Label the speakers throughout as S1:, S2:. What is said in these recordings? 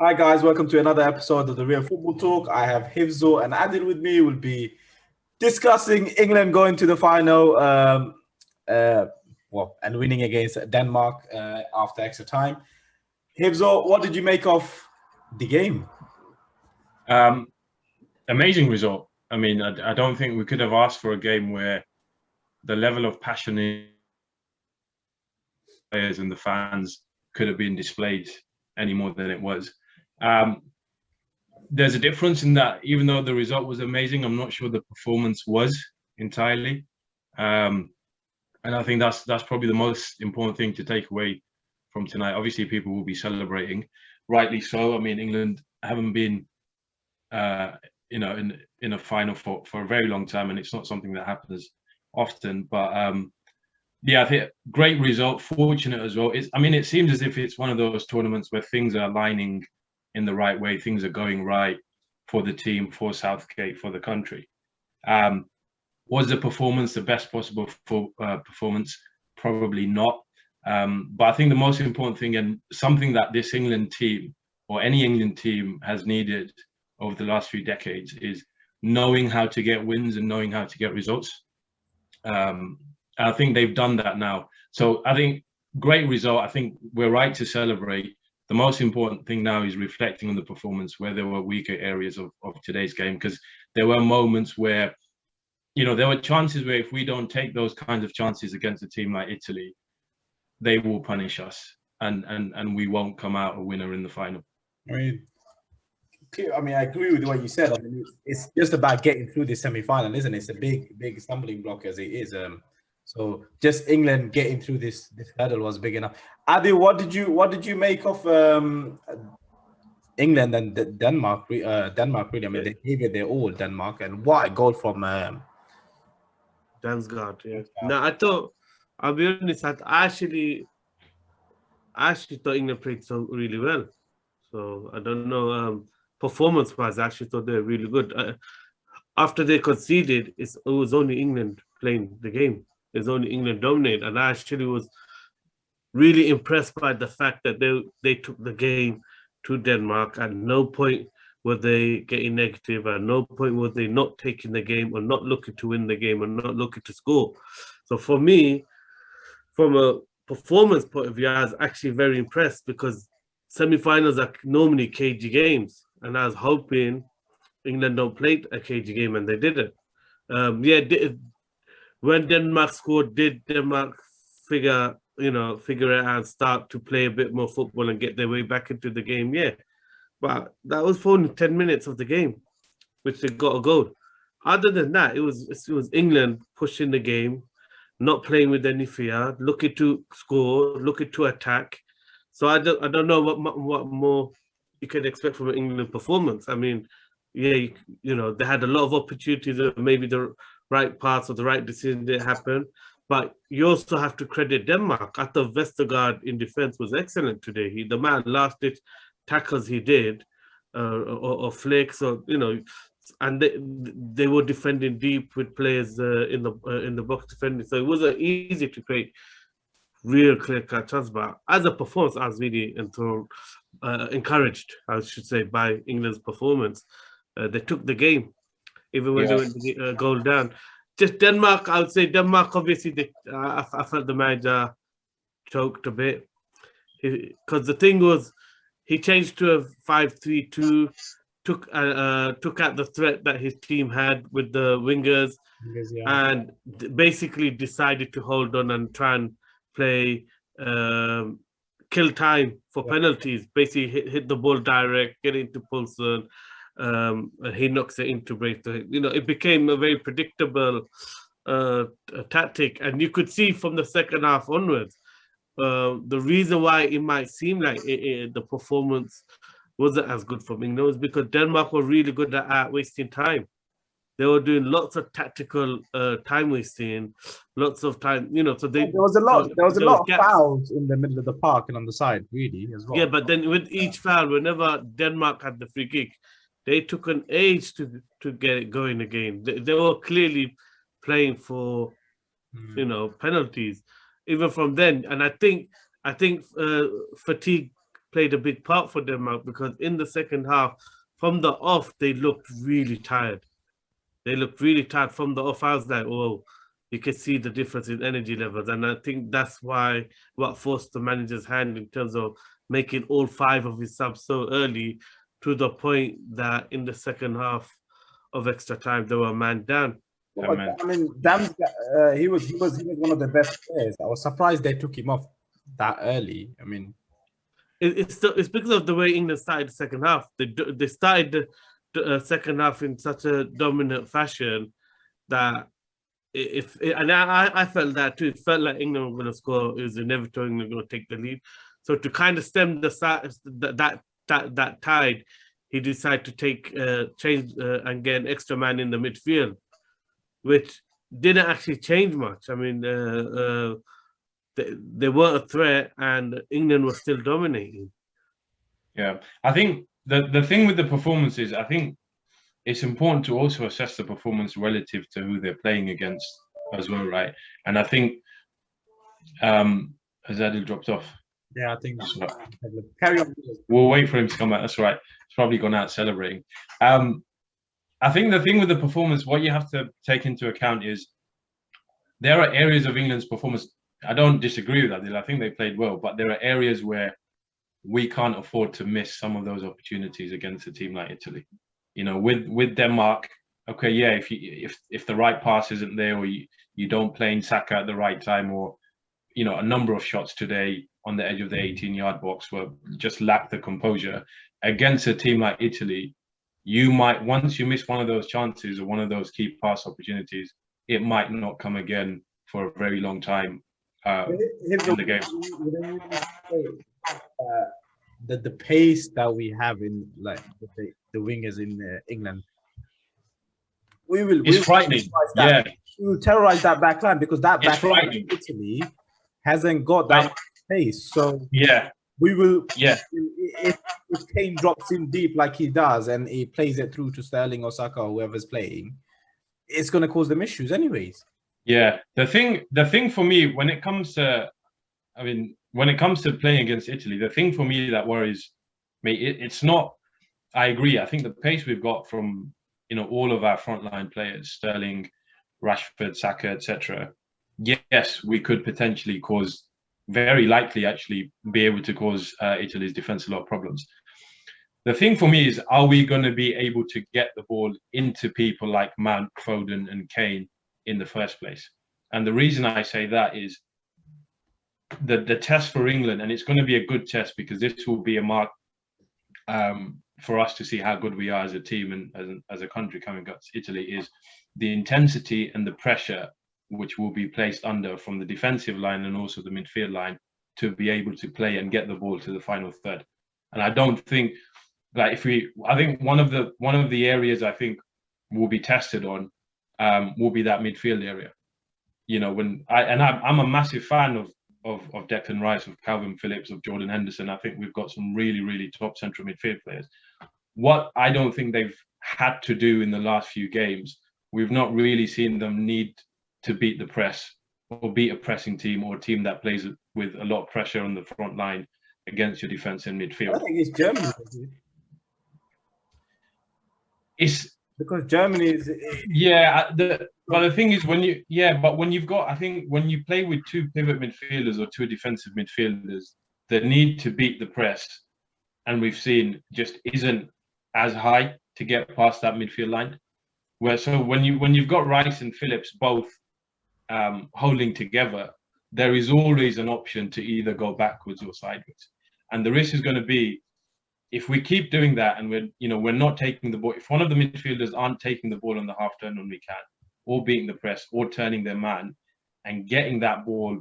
S1: Hi guys, welcome to another episode of the Real Football Talk. I have Hivzo and Adil with me. We'll be discussing England going to the final, and winning against Denmark after extra time. Hivzo, what did you make of the game?
S2: Amazing result. I mean, I don't think we could have asked for a game where the level of passion in players and the fans could have been displayed any more than it was. There's a difference in that even though the result was amazing, I'm not sure the performance was entirely. And I think that's probably the most important thing to take away from tonight. Obviously, people will be celebrating, rightly so. I mean, England haven't been, in a final for a very long time, and it's not something that happens often. But yeah, I think great result, fortunate as well. It seems as if it's one of those tournaments where things are aligning in the right way, things are going right for the team, for Southgate, for the country. Was the performance the best possible performance? Probably not. But I think the most important thing, and something that this England team or any England team has needed over the last few decades, is knowing how to get wins and knowing how to get results. I think they've done that now. So I think great result. I think we're right to celebrate. The most important thing now is reflecting on the performance where there were weaker areas of today's game, because there were moments where, there were chances where if we don't take those kinds of chances against a team like Italy, they will punish us and we won't come out a winner in the final.
S1: I agree with what you said. It's just about getting through the semi-final, isn't it? It's a big stumbling block as it is. So just England getting through this hurdle was big enough. Adi, what did you make of England and Denmark? Denmark, really. I mean, they gave it their all, Denmark, and what a goal from
S3: Dansgaard. Yeah. No, I'll be honest. I actually thought England played so really well. So I don't know. Performance-wise, I actually thought they were really good. After they conceded, it was only England playing the game. It was only England dominated, and I actually was really impressed by the fact that they took the game to Denmark. At no point were they getting negative. At no point were they not taking the game or not looking to win the game or not looking to score. So for me, from a performance point of view, I was actually very impressed, because semi-finals are normally cagey games, and I was hoping England don't play a cagey game, and they didn't. When Denmark scored, did Denmark figure it out and start to play a bit more football and get their way back into the game? Yeah, but that was for only 10 minutes of the game, which they got a goal. Other than that, it was England pushing the game, not playing with any fear, looking to score, looking to attack. So I don't know what more you can expect from an England performance. I mean, yeah, they had a lot of opportunities, maybe the right parts or the right decision didn't happen. But you also have to credit Denmark. I thought Vestergaard in defense was excellent today. The man last-ditch tackles he did, or flicks, or and they were defending deep with players in the box defending. So it wasn't easy to create real clear-cut chance. But as a performance, I was really encouraged, I should say, by England's performance. They took the game, even when they went to goal down. Just Denmark, I would say Denmark, obviously, I felt the manager choked a bit. Because the thing was, he changed to a 5-3-2, took out the threat that his team had with the wingers, and basically decided to hold on and try and play, kill time for penalties. Basically hit the ball direct, get into Poulsen. He knocks it into Braithwaite. It became a very predictable tactic, and you could see from the second half onwards the reason why it might seem like the performance wasn't as good from England was because Denmark were really good at wasting time. They were doing lots of tactical time wasting, lots of time. So there was a lot
S1: of fouls in the middle of the park and on the side, really, as well.
S3: Yeah, but then with each foul, whenever Denmark had the free kick, they took an age to get it going again. They were clearly playing for, penalties, even from then. And I think fatigue played a big part for Denmark, because in the second half, from the off, they looked really tired. They looked really tired from the off. I was like, oh, you could see the difference in energy levels. And I think that's why what forced the manager's hand in terms of making all 5 of his subs so early, to the point that in the second half of extra time, they were man down.
S1: I mean, he was one of the best players. I was surprised they took him off that early. I mean,
S3: it's because of the way England started the second half. They started the second half in such a dominant fashion that and I felt that too. It felt like England were going to score. It was inevitable England were going to take the lead. So to kind of stem that tide, he decided to change and get an extra man in the midfield, which didn't actually change much. I mean, they weren't a threat, and England was still dominating.
S2: Yeah, I think the thing with the performances, I think it's important to also assess the performance relative to who they're playing against as well, right? And I think has Adil dropped off?
S1: Yeah, I think so. Carry on.
S2: We'll wait for him to come out. That's right. He's probably gone out celebrating. I think the thing with the performance, what you have to take into account is there are areas of England's performance. I don't disagree with that. I think they played well, but there are areas where we can't afford to miss some of those opportunities against a team like Italy. You know, with Denmark, okay, yeah, if the right pass isn't there, or you don't play in Saka at the right time, or a number of shots today on the edge of the 18-yard box were just lack the composure against a team like Italy. You might, once you miss one of those chances or one of those key pass opportunities, it might not come again for a very long time in the game.
S1: The pace that we have in like the wingers in England,
S2: it's frightening. Yeah,
S1: we will terrorize that back line, because that back line in Italy hasn't got that pace. So
S2: yeah,
S1: we will.
S2: Yeah,
S1: if Kane drops in deep like he does and he plays it through to Sterling or Saka or whoever's playing, it's going to cause them issues anyways.
S2: Yeah, the thing for me when it comes to, when it comes to playing against Italy, the thing for me that worries me, it's not. I agree. I think the pace we've got from all of our frontline players, Sterling, Rashford, Saka, etc. Yes, we could potentially cause, very likely actually, be able to cause Italy's defense a lot of problems. The thing for me is, are we going to be able to get the ball into people like Mount, Foden, and Kane in the first place? And the reason I say that is the test for England, and it's going to be a good test because this will be a mark for us to see how good we are as a team and as a country coming against Italy, is the intensity and the pressure which will be placed under from the defensive line and also the midfield line to be able to play and get the ball to the final third. And I don't think that I think one of the areas I think will be tested on will be that midfield area. I'm a massive fan of Declan Rice, of Calvin Phillips, of Jordan Henderson. I think we've got some really, really top central midfield players. What I don't think they've had to do in the last few games, we've not really seen them need to beat the press or beat a pressing team or a team that plays with a lot of pressure on the front line against your defense in midfield.
S1: I think it's Germany.
S2: It's
S1: because Germany is.
S2: But the thing is, when you've got, I think when you play with two pivot midfielders or two defensive midfielders, the need to beat the press, and we've seen, just isn't as high to get past that midfield line. So when you've got Rice and Phillips both holding together, there is always an option to either go backwards or sideways. And the risk is going to be, if we keep doing that and we're not taking the ball, if one of the midfielders aren't taking the ball on the half turn when we can, or beating the press, or turning their man and getting that ball,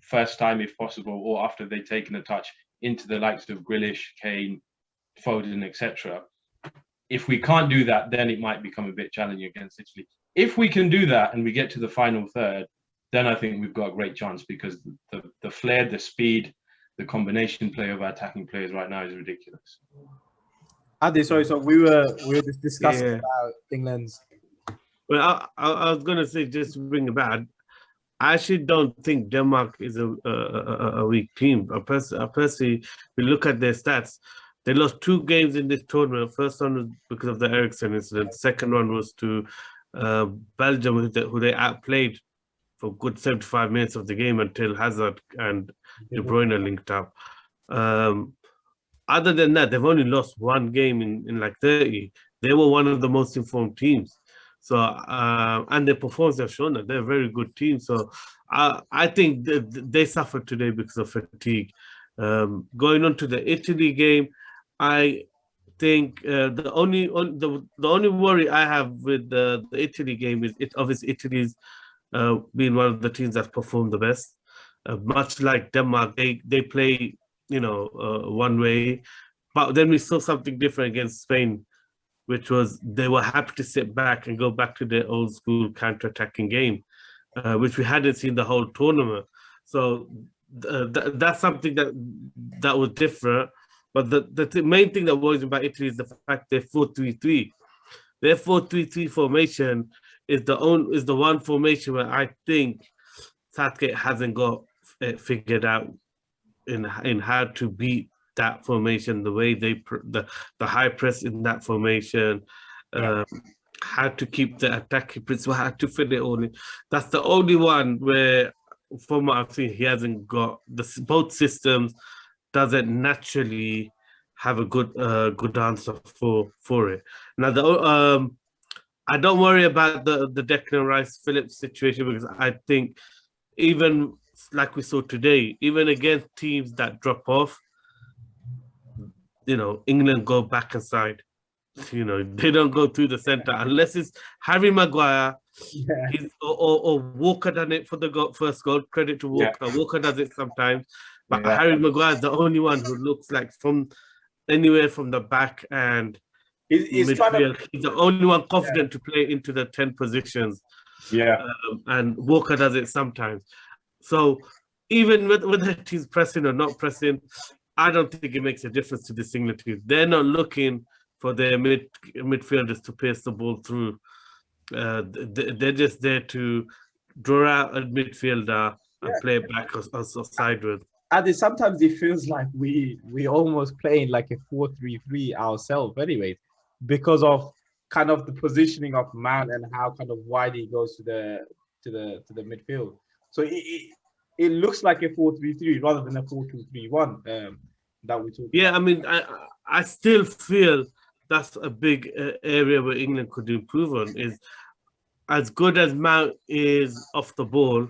S2: first time if possible, or after they've taken a touch into the likes of Grealish, Kane, Foden, etc. If we can't do that, then it might become a bit challenging against Italy. If we can do that and we get to the final third, then I think we've got a great chance, because the flair, the speed, the combination play of our attacking players right now is ridiculous.
S1: Adi, sorry, so we were just discussing about England's.
S3: Well, I was going to say, just to bring it back, I actually don't think Denmark is a weak team. Personally, we look at their stats. They lost 2 games in this tournament. First one was because of the Ericsson incident. Second one was to Belgium, who they outplayed for good 75 minutes of the game until Hazard and De Bruyne linked up. Other than that, they've only lost 1 game in like 30. They were one of the most informed teams. So, and their performance have shown that they're a very good team. So, I think they suffered today because of fatigue. Going on to the Italy game, I think the only worry I have with the Italy game is obviously Italy's being one of the teams that's performed the best. Much like Denmark, they play one way, but then we saw something different against Spain, which was they were happy to sit back and go back to their old school counter-attacking game, which we hadn't seen the whole tournament. So that's something that was different. But the main thing that worries me about Italy is the fact they're 4-3-3. Their 4-3-3 formation is the one formation where I think Southgate hasn't got it figured out in how to beat that formation, the way the high press in that formation, how to keep the attacking principle, how to fit it all in. That's the only one where, from what I've seen, he hasn't got both systems. Doesn't naturally have a good answer for it. Now, I don't worry about the Declan Rice Phillips situation, because I think even like we saw today, even against teams that drop off, England go back inside. They don't go through the center unless it's Harry Maguire. Or Walker done it for the first goal. Credit to Walker. Yeah. Walker does it sometimes. But Harry Maguire is the only one who looks like from anywhere from the back and he's the only one confident to play into the 10 positions. And Walker does it sometimes. So even whether he's pressing or not pressing, I don't think it makes a difference to this England team. They're not looking for their midfielders to pace the ball through. They're just there to draw out a midfielder and play it back or sideways.
S1: And sometimes it feels like we almost playing like a 4-3-3 ourselves anyway, because of kind of the positioning of Mount and how kind of wide he goes to the midfield. So it looks like a 4-3-3 rather than a 4-2-3-1 that we talk.
S3: Yeah, about. I mean, I still feel that's a big area where England could improve on. Is as good as Mount is off the ball.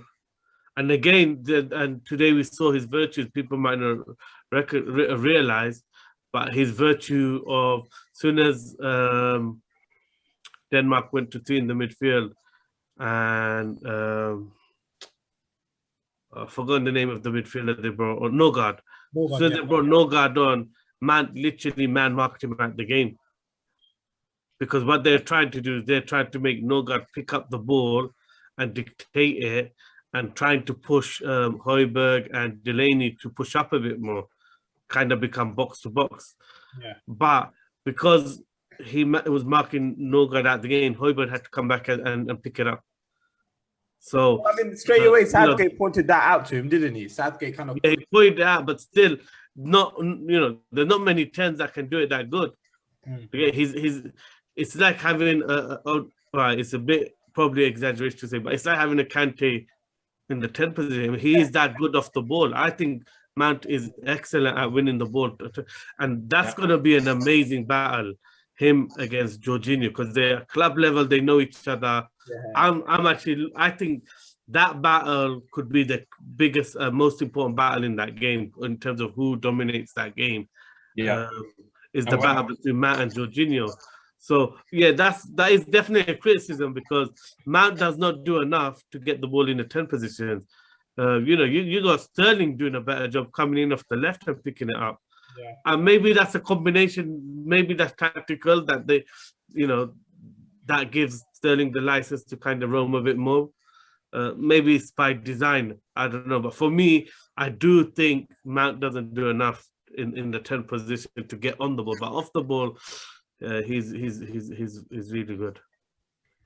S3: And again, and today we saw his virtues. People might not realize, but his virtue of soon as Denmark went to 3 in the midfield, and I've forgotten the name of the midfielder they brought, or Nogard. So they brought Nogard on, literally man-marked him at the game. Because what they're trying to do is they're trying to make Nogard pick up the ball and dictate it, and trying to push Højbjerg and Delaney to push up a bit more, kind of become box to box. But because he was marking Nogard at the game, Højbjerg had to come back and pick it up. So
S1: I mean, straight away, Southgate pointed that out to him, didn't he? Southgate kind of
S3: he pointed it out, but still, not there's not many 10s that can do it that good. It's like having it's a bit probably exaggeration to say, but it's like having a Kante in the 10 position. He is that good off the ball. I think Mount is excellent at winning the ball, and that's going to be an amazing battle, him against Jorginho, because they're club level, they know each other. I think that battle could be the biggest, most important battle in that game in terms of who dominates that game. Is the battle between Mount and Jorginho. So that is definitely a criticism, because Mount does not do enough to get the ball in the 10 positions. You got Sterling doing a better job coming in off the left and picking it up. And maybe that's a combination, maybe that's tactical, that they, that gives Sterling the license to kind of roam a bit more. Maybe it's by design, I don't know. But for me, I do think Mount doesn't do enough in the 10 position to get on the ball. But off the ball, he's really good.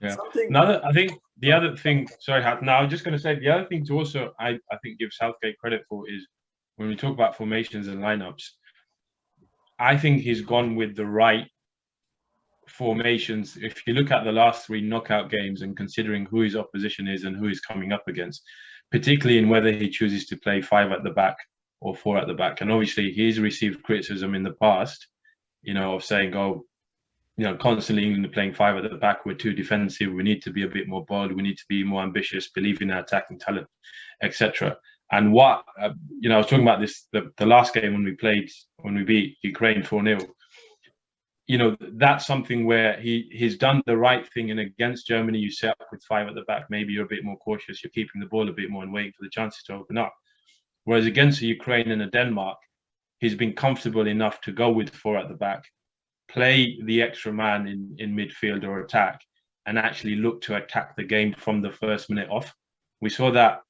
S2: Yeah.
S1: Something.
S2: I think the other thing, sorry, no, I was just going to say the other thing to also, I think, give Southgate credit for is when we talk about formations and lineups, I think he's gone with the right formations. If you look at the last three knockout games and considering who his opposition is and who he's coming up against, particularly in whether he chooses to play 5 at the back or 4 at the back. And obviously he's received criticism in the past, of saying, oh, constantly England playing 5 at the back, we're too defensive, we need to be a bit more bold, we need to be more ambitious, believe in our attacking talent, etc. And what, I was talking about this, the last game when we beat Ukraine 4-0, that's something where he's done the right thing. And against Germany, you set up with 5 at the back, maybe you're a bit more cautious, you're keeping the ball a bit more and waiting for the chances to open up. Whereas against the Ukraine and the Denmark, he's been comfortable enough to go with 4 at the back, play the extra man in midfield or attack, and actually look to attack the game from the first minute off. We saw that,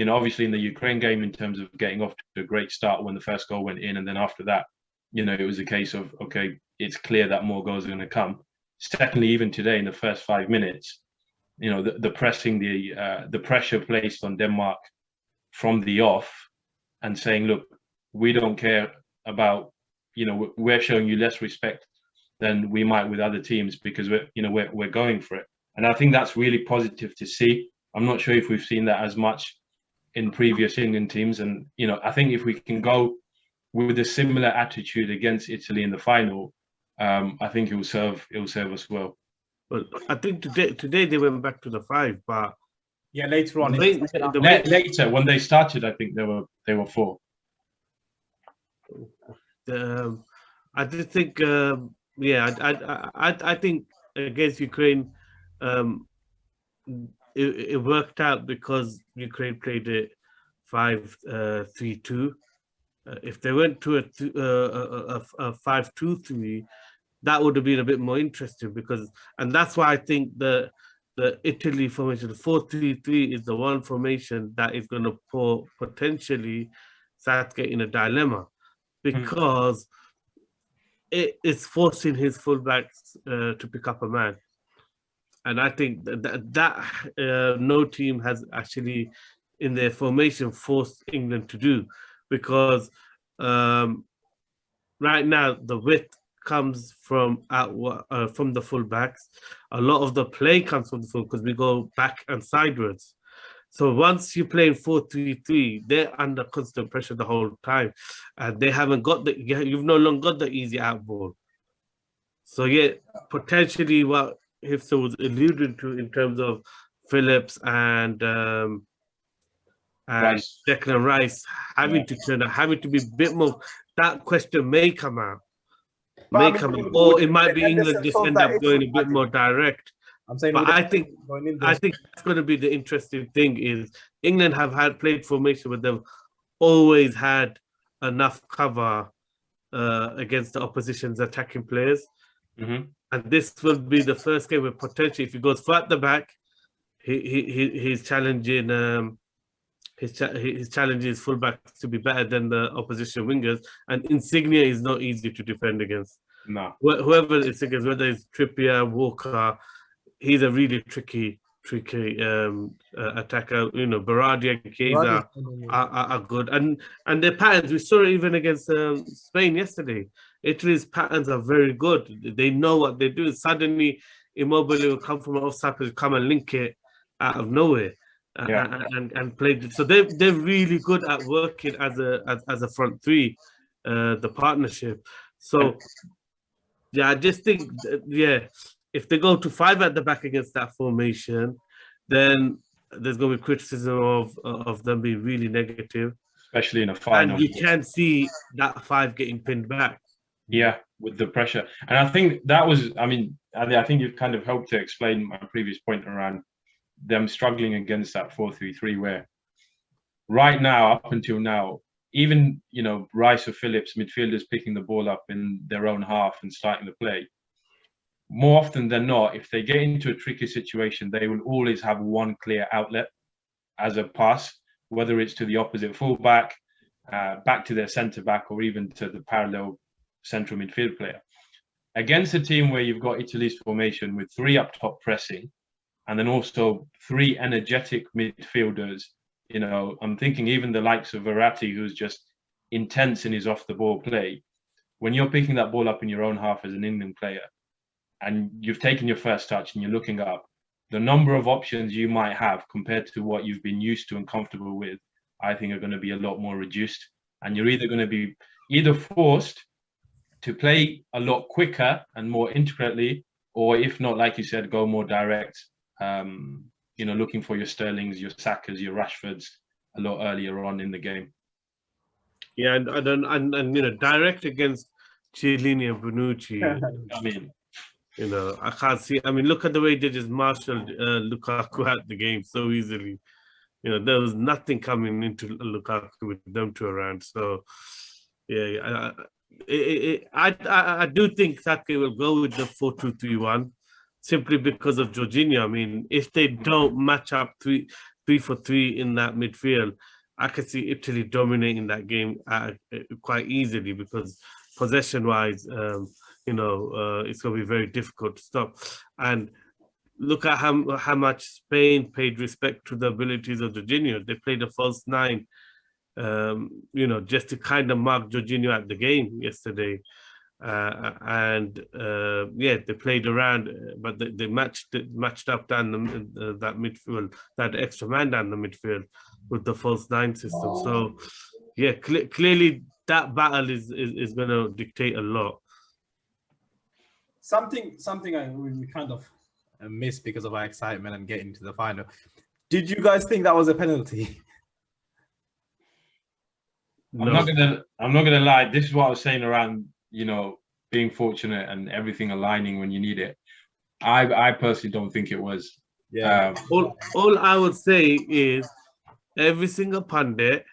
S2: obviously in the Ukraine game in terms of getting off to a great start when the first goal went in. And then after that, it was a case of, okay, it's clear that more goals are going to come. Secondly, even today in the first 5 minutes, the pressing, the pressure placed on Denmark from the off and saying, look, we don't care about, we're showing you less respect than we might with other teams because we're going for it. And I think that's really positive to see. I'm not sure if we've seen that as much in previous England teams. And, I think if we can go with a similar attitude against Italy in the final, I think it will serve us well.
S3: But I think today they went back to the 5, but
S1: yeah, later on.
S2: Later, when they started, I think they were 4.
S3: I did think, I think against Ukraine, it worked out because Ukraine played it 5-3-2. If they went to a 5-2-3, that would have been a bit more interesting and that's why I think the Italy formation, the 4-3-3, is the one formation that is going to put potentially Southgate in a dilemma because it is forcing his fullbacks to pick up a man. And I think that no team has actually in their formation forced England to do, because right now the width comes from the fullbacks. A lot of the play comes from the full because we go back and sideways. So once you're playing 4-3-3, they're under constant pressure the whole time, and they haven't got you've no longer got the easy out ball. So yeah, potentially what Hifster was alluding to in terms of Phillips and Declan Rice having to turn out, having to be a bit more. That question may come out, or it might be England just end up going a bit more direct.
S1: I'm saying,
S3: but I think that's going to be the interesting thing is England have played formation, but they've always had enough cover against the opposition's attacking players.
S2: Mm-hmm.
S3: And this will be the first game where potentially, if he goes flat at the back, he's challenging his fullbacks to be better than the opposition wingers. And Insigne is not easy to defend against.
S2: No,
S3: whoever it's against, whether it's Trippier, Walker, he's a really tricky attacker. Berardi and Chiesa are good, and their patterns, we saw it even against Spain yesterday. Italy's patterns are very good. They know what they do. Suddenly, Immobile will come from an offside, come and link it out of nowhere, and play. So they're really good at working as a front three, the partnership. So yeah, I just think if they go to 5 at the back against that formation, then there's going to be criticism of them being really negative,
S2: especially in a final.
S3: And you can see that 5 getting pinned back.
S2: Yeah, with the pressure. And I think that was, I think you've kind of helped to explain my previous point around them struggling against that 4-3-3, where right now, up until now, even, Rice or Phillips, midfielders picking the ball up in their own half and starting the play, more often than not, if they get into a tricky situation, they will always have one clear outlet as a pass, whether it's to the opposite fullback, back to their centre-back, or even to the parallel central midfield player. Against a team where you've got Italy's formation with 3 up top pressing, and then also 3 energetic midfielders. You know, I'm thinking even the likes of Verratti, who's just intense in his off-the-ball play. When you're picking that ball up in your own half as an England player, and you've taken your first touch and you're looking up, the number of options you might have compared to what you've been used to and comfortable with, I think are going to be a lot more reduced. And you're either going to be forced to play a lot quicker and more intricately, or if not, like you said, go more direct, you know, looking for your Sterlings, your Sakas, your Rashfords a lot earlier on in the game.
S3: Yeah, and you know, direct against Chiellini and Bonucci.
S2: I mean,
S3: you know, I can't see. I mean, look at the way they just marshaled Lukaku out the game so easily. You know, there was nothing coming into Lukaku with them two around. So, yeah, I do think Sake will go with the 4-2-3-1 simply because of Jorginho. I mean, if they don't match up 3-4-3 in that midfield, I could see Italy dominating that game quite easily because possession-wise, you know, it's going to be very difficult to stop. And look at how much Spain paid respect to the abilities of Jorginho. They played a false 9, you know, just to kind of mark Jorginho at the game yesterday. Yeah, they played around, but they matched up down that midfield, that extra man down the midfield with the false 9 system. So, yeah, clearly that battle is going to dictate a lot.
S1: Something we kind of missed because of our excitement and getting to the final. Did you guys think that was a penalty?
S3: No.
S2: I'm not gonna lie. This is what I was saying around, you know, being fortunate and everything aligning when you need it. I personally don't think it was.
S1: Yeah.
S3: All I would say is every single pundit,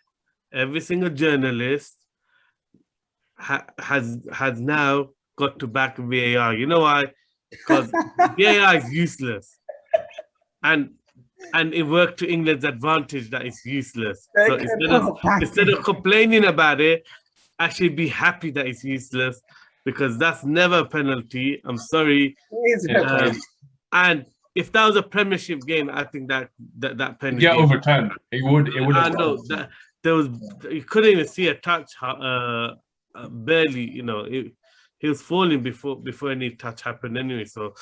S3: every single journalist has now got to back VAR. You know why? Because VAR is useless, and it worked to England's advantage that it's useless. So instead of complaining about it, actually be happy that it's useless, because that's never a penalty. I'm sorry. And if that was a Premiership game, I think that penalty
S2: overturned. It would.
S3: I know that you couldn't even see a touch. Barely, you know, he was falling before any touch happened anyway. So,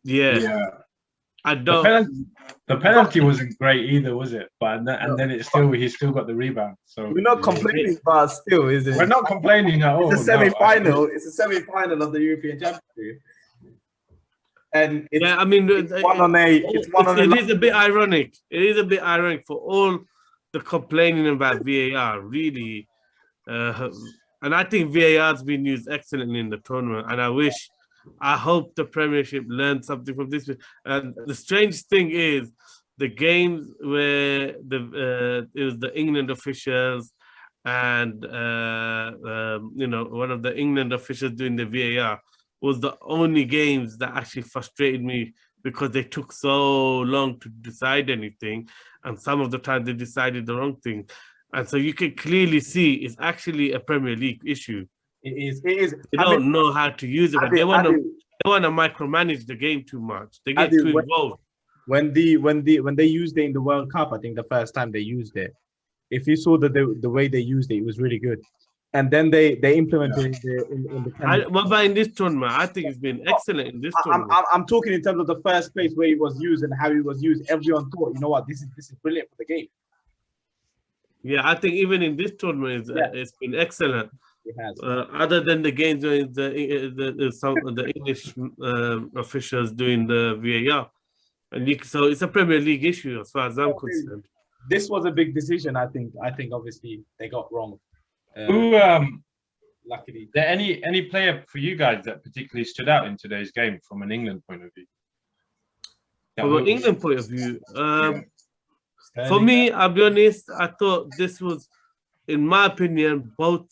S3: yeah. I don't.
S2: The penalty wasn't great either, was it? But then he still got the rebound. So
S1: we're not complaining, but still, is it?
S2: We're not complaining at all.
S1: It's a semi-final. It's a semi-final of the European Championship, and it's,
S3: I mean,
S1: it's one on a.
S3: It is a bit ironic. It is a bit ironic for all the complaining about VAR, really. And I think VAR has been used excellently in the tournament, and I hope the Premiership learned something from this. And the strange thing is, the games where it was the England officials and you know, one of the England officials doing the VAR was the only games that actually frustrated me, because they took so long to decide anything, and some of the time they decided the wrong thing. And so you can clearly see it's actually a Premier League issue.
S1: It is.
S3: They don't know how to use it, but they want to micromanage the game too much. They get too involved.
S1: When they used it in the World Cup, I think the first time they used it, if you saw the way they used it, it was really good. And then they implemented it in the.
S3: What about in this tournament? I think it's been excellent in this tournament.
S1: I'm talking in terms of the first place where it was used and how it was used. Everyone thought, you know what, this is brilliant for the game.
S3: Yeah, I think even in this tournament, it's been excellent.
S1: It has.
S3: Other than the games where the English officials doing the VAR, so it's a Premier League issue as far as I'm concerned.
S1: This was a big decision. I think obviously they got wrong. Luckily,
S2: there any player for you guys that particularly stood out in today's game from an England point of view?
S3: From an England point of view, for me, I'll be honest, I thought this was, in my opinion, both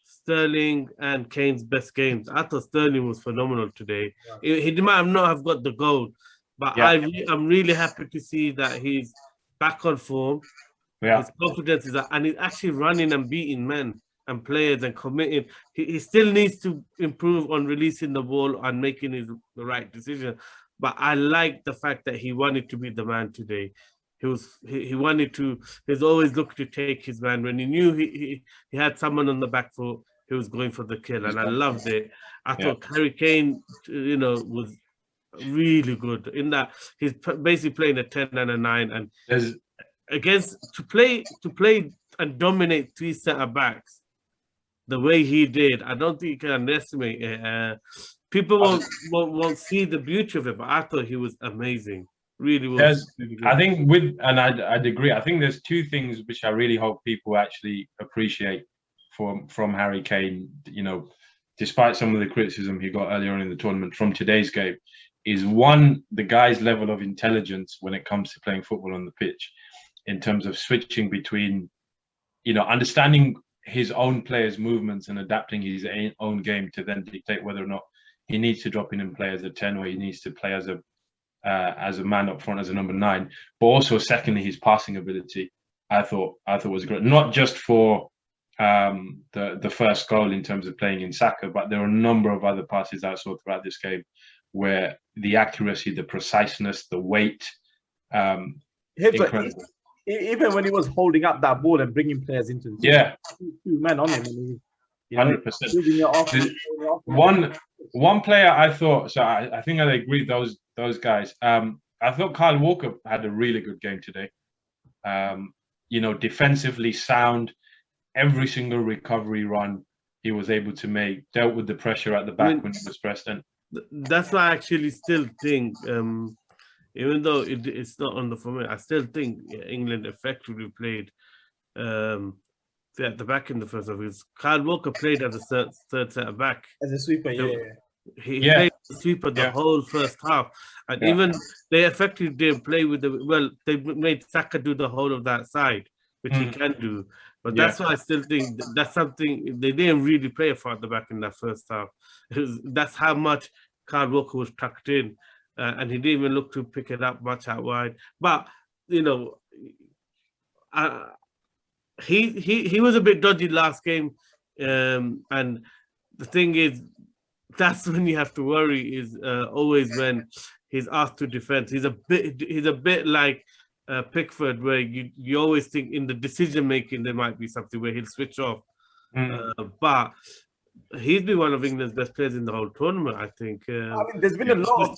S3: Sterling and Kane's best games. I thought Sterling was phenomenal today. He might not have got the goal, but I'm really happy to see that he's back on form. His confidence is up, and he's actually running and beating men and players and committing. He still needs to improve on releasing the ball and making the right decision. But I like the fact that he wanted to be the man today. He wanted to. He's always looked to take his man when he knew he had someone on the back foot. He was going for the kill, and I loved it. I thought Harry Kane, was really good in that he's basically playing a 10 and a 9, and to play and dominate three centre backs the way he did. I don't think you can underestimate it. People won't see the beauty of it, but I thought he was amazing. Really was. Really good.
S2: I think I'd agree. I think there's two things which I really hope people actually appreciate from Harry Kane. Despite some of the criticism he got earlier on in the tournament from today's game, is one, the guy's level of intelligence when it comes to playing football on the pitch, in terms of switching between, understanding his own players' movements and adapting his own game to then dictate whether or not he needs to drop in and play as a 10 or he needs to play as a man up front as a number 9. But also, secondly, his passing ability, I thought was great. Not just for the first goal in terms of playing in Saka, but there are a number of other passes I saw throughout this game where the accuracy, the preciseness, the weight, incredible.
S1: Even when he was holding up that ball and bringing players into the
S2: team,
S1: two men on him,
S2: 100%. One player I thought, so I think I agree with those guys. I thought Kyle Walker had a really good game today. Defensively sound, every single recovery run he was able to make, dealt with the pressure at the back when he was pressed in.
S3: That's why I actually still think, even though it's not on the format, I still think England effectively played at the back in the first half. Kyle Walker played as a third centre back.
S1: As a sweeper,
S3: He played as a sweeper the whole first half. And even they effectively didn't play with they made Saka do the whole of that side, which he can do. But that's why I still think that's something they didn't really play far at the back in that first half. That's how much Kyle Walker was tucked in, and he didn't even look to pick it up much out wide. But he was a bit dodgy last game, and the thing is, that's when you have to worry. Is always when he's asked to defend. He's a bit like Pickford, where you always think in the decision making there might be something where he'll switch off. But he's been one of England's best players in the whole tournament, I think.
S1: There's been a lot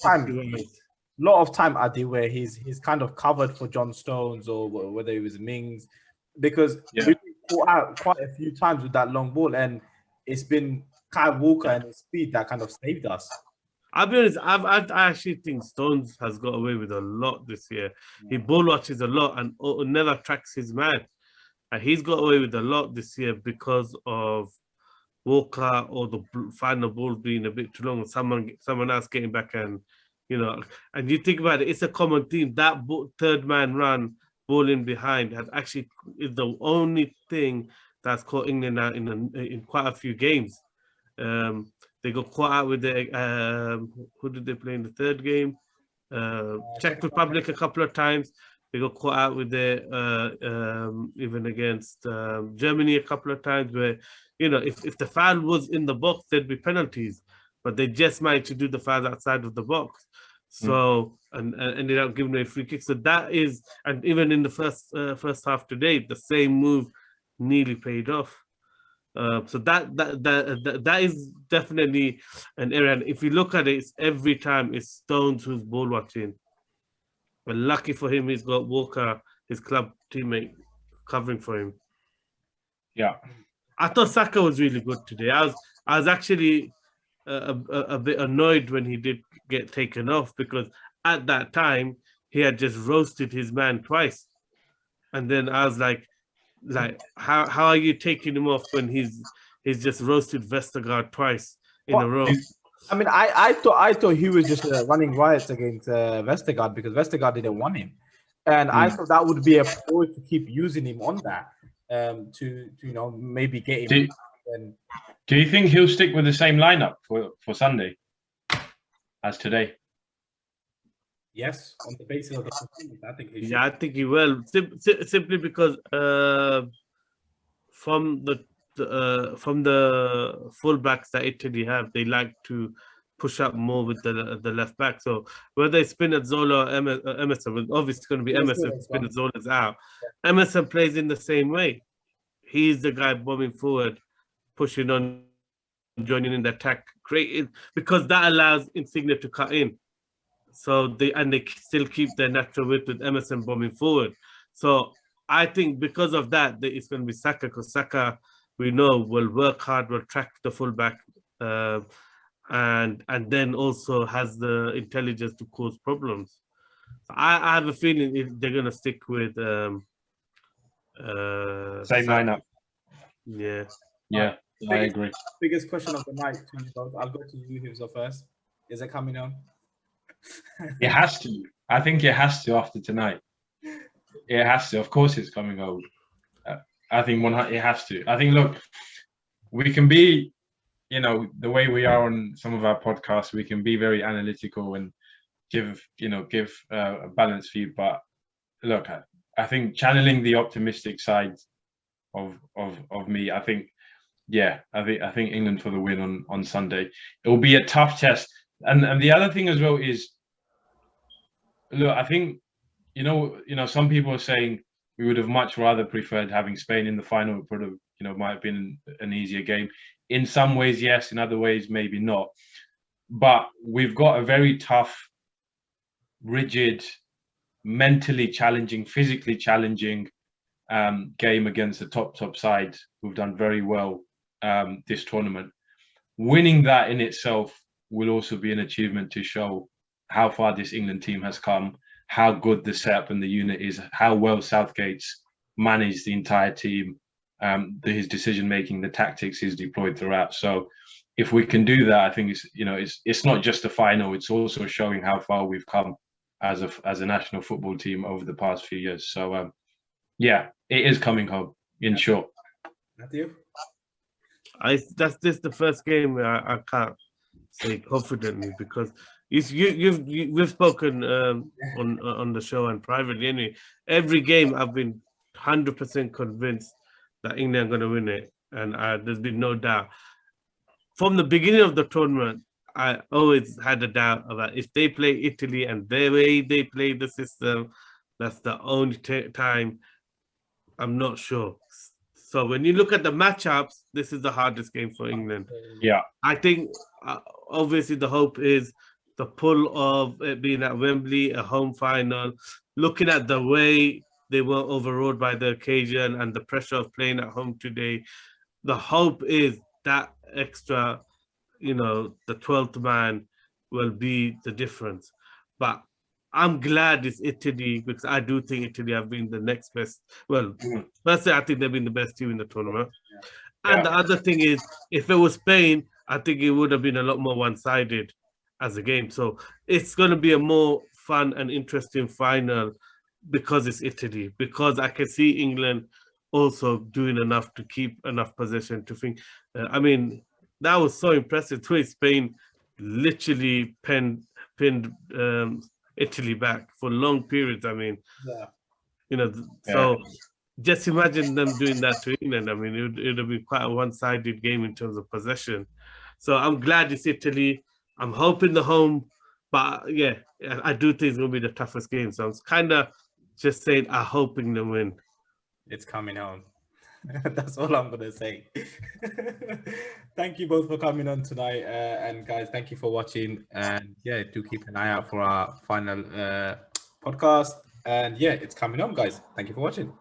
S1: of time, Adi, where he's kind of covered for John Stones or whether it was Mings, because we caught out quite a few times with that long ball, and it's been Kyle Walker and his speed that kind of saved us.
S3: I'll be honest, I actually think Stones has got away with a lot this year. He ball watches a lot and never tracks his man. And he's got away with a lot this year because of Walker or the final ball being a bit too long, someone else getting back, and and you think about it, it's a common theme. That third man run, ball in behind, is the only thing that's caught England out in quite a few games. They got caught out with who did they play in the third game? Czech Republic a couple of times. They got caught out with even against Germany a couple of times, where if the foul was in the box, there'd be penalties, but they just managed to do the foul outside of the box. So and ended up giving away free kicks. So that is, and even in the first half today, the same move nearly paid off. So that is definitely an area. And if you look at it, every time it's Stones who's ball watching. But lucky for him, he's got Walker, his club teammate, covering for him.
S2: Yeah,
S3: I thought Saka was really good today. I was actually a bit annoyed when he did get taken off, because at that time he had just roasted his man twice, and then I was like how are you taking him off when he's just roasted Vestergaard twice in a row?
S1: I mean, I thought he was just running riots against Vestergaard because Vestergaard didn't want him, and I thought that would be a ploy to keep using him on that, to maybe get him.
S2: Do you think he'll stick with the same lineup for Sunday as today?
S1: Yes, on the basis of the performance, I think he should.
S3: Yeah, I think he will. Simply because from the fullbacks that Italy have, they like to push up more with the left back. So whether it's Spinazzola or Emerson, well, obviously it's going to be Emerson. Spinazzola's out. Emerson plays in the same way. He's the guy bombing forward, pushing on, joining in the attack, creating, because that allows Insigne to cut in. So they still keep their natural width with Emerson bombing forward. So I think because of that, it's going to be Saka, because Saka, we know, will work hard, will track the fullback, and then also has the intelligence to cause problems. So I have a feeling if they're going to stick with
S2: same
S3: Saka.
S2: lineup.
S3: Yeah.
S2: Yeah, I agree.
S1: Biggest question of the night to you both. I'll go to you, Hibs, first. Is it coming on?
S2: It has to. I think it has to after tonight. It has to. Of course, it's coming home. I think it has to. I think, look, we can be, the way we are on some of our podcasts, we can be very analytical and give a balanced view. But look, I think channeling the optimistic side of me, I think England for the win on Sunday. It will be a tough test. And the other thing as well is, look, I think, some people are saying we would have much rather preferred having Spain in the final. It would have, might have been an easier game. In some ways, yes. In other ways, maybe not. But we've got a very tough, rigid, mentally challenging, physically challenging game against the top side who've done very well this tournament. Winning that in itself will also be an achievement to show how far this England team has come, how good the setup and the unit is, how well Southgate's managed the entire team, his decision making, the tactics he's deployed throughout. So if we can do that, I think it's not just a final; it's also showing how far we've come as a national football team over the past few years. So yeah, it is coming home. In short,
S1: Matthew,
S3: this the first game I can't say confidently, because we've spoken on the show and privately. Anyway, every game I've been 100% convinced that England are going to win it, and there's been no doubt. From the beginning of the tournament, I always had a doubt about if they play Italy and the way they play the system, that's the only time I'm not sure. So when you look at the matchups, this is the hardest game for England.
S2: Yeah,
S3: I think obviously the hope is the pull of it being at Wembley, a home final, looking at the way they were overawed by the occasion and the pressure of playing at home today. The hope is that extra, the 12th man will be the difference. But I'm glad it's Italy, because I do think Italy have been the next best. Well, firstly, I think they've been the best team in the tournament. Yeah. And the other thing is, if it was Spain, I think it would have been a lot more one-sided as a game. So it's going to be a more fun and interesting final because it's Italy, because I can see England also doing enough to keep enough possession to think. That was so impressive. The way Spain literally pinned Italy back for long periods. So just imagine them doing that to England. It would have been quite a one-sided game in terms of possession. So I'm glad it's Italy. I'm hoping the home, but yeah, I do think it's going to be the toughest game. So I'm kind of just saying I'm hoping to win.
S1: It's coming home. That's all I'm going to say. Thank you both for coming on tonight. And guys, thank you for watching. And yeah, do keep an eye out for our final podcast. And yeah, it's coming on, guys. Thank you for watching.